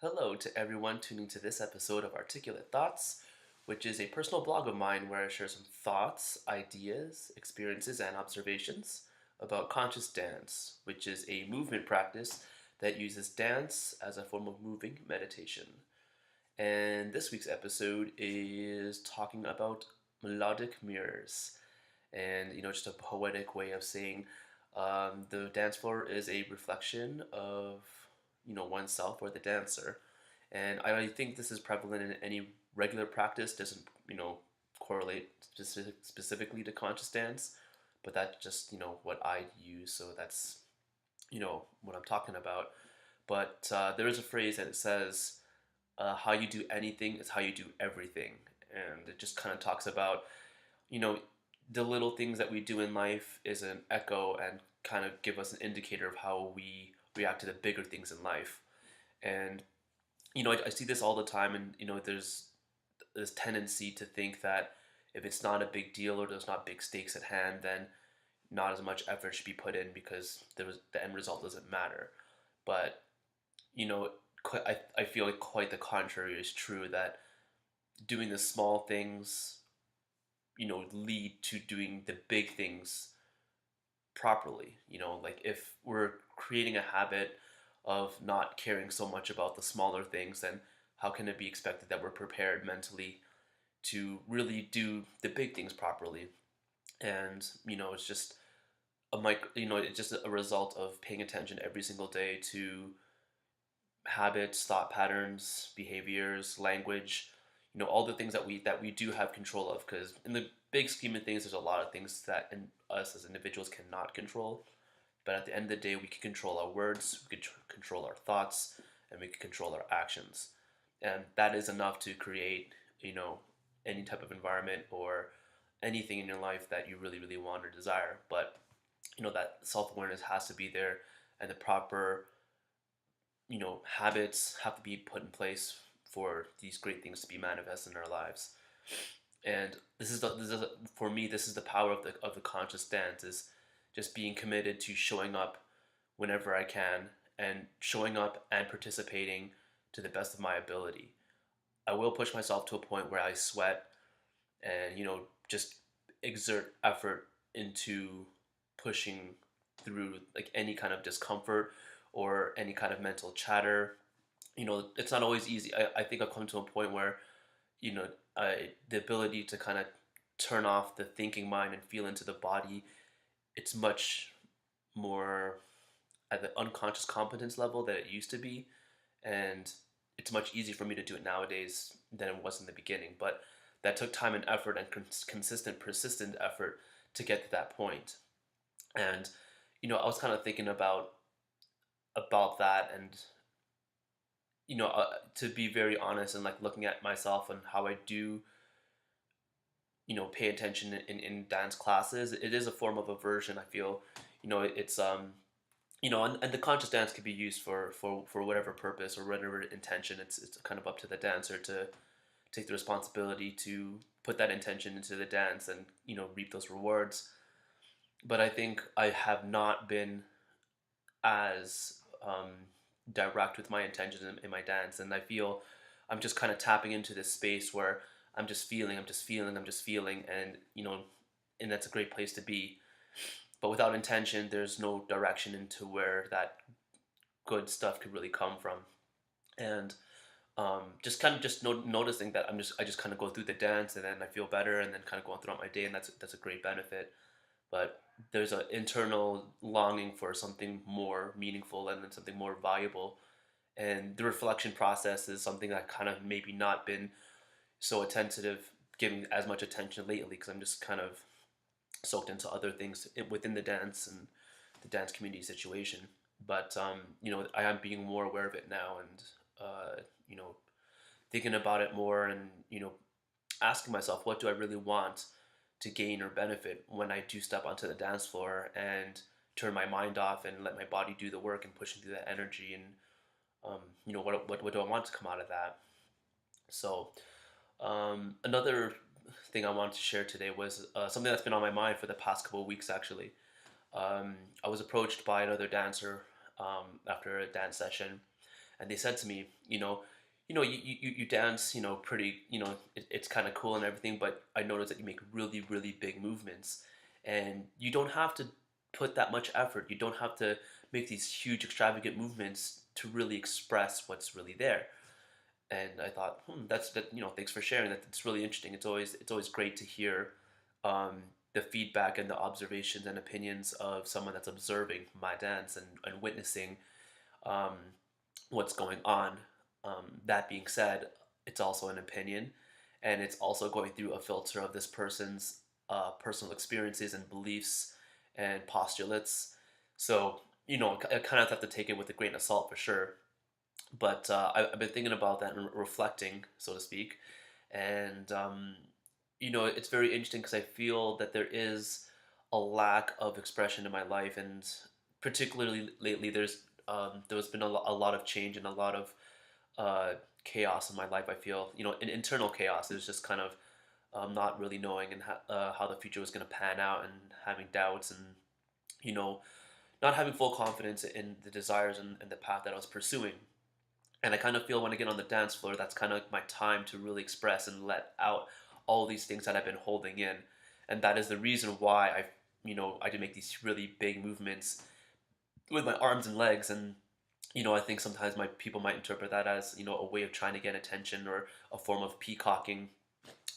Hello to everyone tuning to this episode of Articulate Thoughts, which is a personal blog of mine where I share some thoughts, ideas, experiences, and observations about conscious dance, which is a movement practice that uses dance as a form of moving meditation. And this week's episode is talking about melodic mirrors. And, just a poetic way of saying the dance floor is a reflection of, oneself or the dancer. And I think this is prevalent in any regular practice, doesn't, correlate specifically to conscious dance, but that's just, what I use. So that's, what I'm talking about. But there is a phrase that it says, how you do anything is how you do everything. And it just kind of talks about, you know, the little things that we do in life is an echo and kind of give us an indicator of how we react to the bigger things in life. And, I see this all the time, and, there's this tendency to think that if it's not a big deal or there's not big stakes at hand, then not as much effort should be put in because the end result doesn't matter. But you know, I feel like quite the contrary is true, that doing the small things, lead to doing the big things properly. Like if we're creating a habit of not caring so much about the smaller things, then how can it be expected that we're prepared mentally to really do the big things properly? And, it's just it's just a result of paying attention every single day to habits, thought patterns, behaviors, language, all the things that we do have control of. Because in the big scheme of things, there's a lot of things that us as individuals cannot control. But at the end of the day, we can control our words, we can control our thoughts, and we can control our actions. And that is enough to create, any type of environment or anything in your life that you really, really want or desire. But that self-awareness has to be there, and the proper habits have to be put in place for these great things to be manifest in our lives. And for me, this is the power of the conscious dance, is just being committed to showing up whenever I can, and showing up and participating to the best of my ability. I will push myself to a point where I sweat and, just exert effort into pushing through like any kind of discomfort or any kind of mental chatter. It's not always easy. I think I've come to a point where, you know, the ability to kind of turn off the thinking mind and feel into the body, it's much more at the unconscious competence level that it used to be. And it's much easier for me to do it nowadays than it was in the beginning. But that took time and effort and consistent, persistent effort to get to that point. And I was kind of thinking about that, and to be very honest, and like looking at myself and how I do pay attention in dance classes, it is a form of aversion. I feel it's and the conscious dance could be used for whatever purpose or whatever intention. It's kind of up to the dancer to take the responsibility to put that intention into the dance and reap those rewards. But I think I have not been as direct with my intentions in my dance, and I feel I'm just kind of tapping into this space where I'm just feeling, and and that's a great place to be. But without intention, there's no direction into where that good stuff could really come from. And just kind of just noticing that I just kind of go through the dance, and then I feel better, and then kind of going throughout my day, and that's a great benefit. But there's an internal longing for something more meaningful and then something more valuable. And the reflection process is something that kind of maybe not been so attentive, giving as much attention lately, because I'm just kind of soaked into other things within the dance and the dance community situation. But I am being more aware of it now, and thinking about it more, and asking myself, what do I really want to gain or benefit when I do step onto the dance floor and turn my mind off and let my body do the work and pushing through that energy, and what do I want to come out of that? So another thing I wanted to share today was something that's been on my mind for the past couple of weeks, actually. I was approached by another dancer after a dance session, and they said to me, you dance, pretty, it's kind of cool and everything, but I noticed that you make really, really big movements, and you don't have to put that much effort. You don't have to make these huge, extravagant movements to really express what's really there. And I thought, that's that. Thanks for sharing that. It's really interesting. It's always great to hear um, the feedback and the observations and opinions of someone that's observing my dance and witnessing um, what's going on. That being said, it's also an opinion, and it's also going through a filter of this person's personal experiences and beliefs and postulates. So, I kind of have to take it with a grain of salt for sure. But I've been thinking about that and reflecting, so to speak. And, it's very interesting because I feel that there is a lack of expression in my life. And particularly lately, there's been a lot of change and a lot of chaos in my life. I feel, an internal chaos. There's just kind of not really knowing and how the future was going to pan out, and having doubts, and you know not having full confidence in the desires and the path that I was pursuing. And I kind of feel when I get on the dance floor, that's kind of like my time to really express and let out all these things that I've been holding in. And that is the reason why I do make these really big movements with my arms and legs. And I think sometimes my people might interpret that as a way of trying to get attention, or a form of peacocking,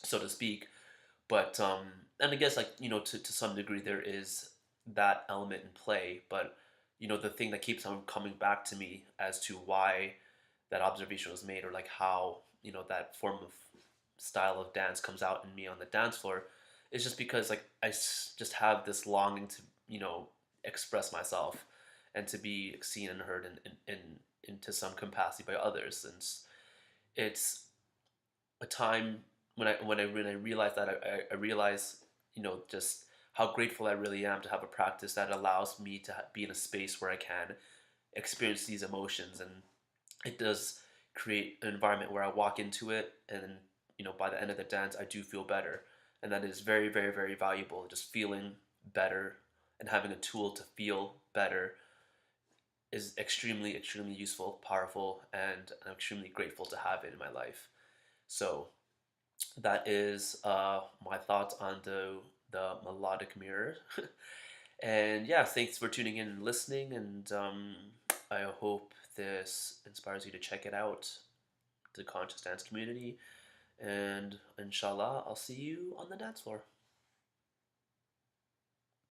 so to speak. But and I guess, like, to some degree there is that element in play. But the thing that keeps on coming back to me as to why that observation was made, or like how that form of style of dance comes out in me on the dance floor, is just because, like, just have this longing to express myself, and to be seen and heard into some capacity by others. And it's a time when I realize that, I realize just how grateful I really am to have a practice that allows me to be in a space where I can experience these emotions. And it does create an environment where I walk into it, and then by the end of the dance I do feel better. And that is very, very, very valuable. Just feeling better and having a tool to feel better is extremely, extremely useful, powerful, and I'm extremely grateful to have it in my life. So that is my thoughts on the melodic mirror. And yeah, thanks for tuning in and listening. And I hope this inspires you to check it out, the conscious dance community. And inshallah, I'll see you on the dance floor.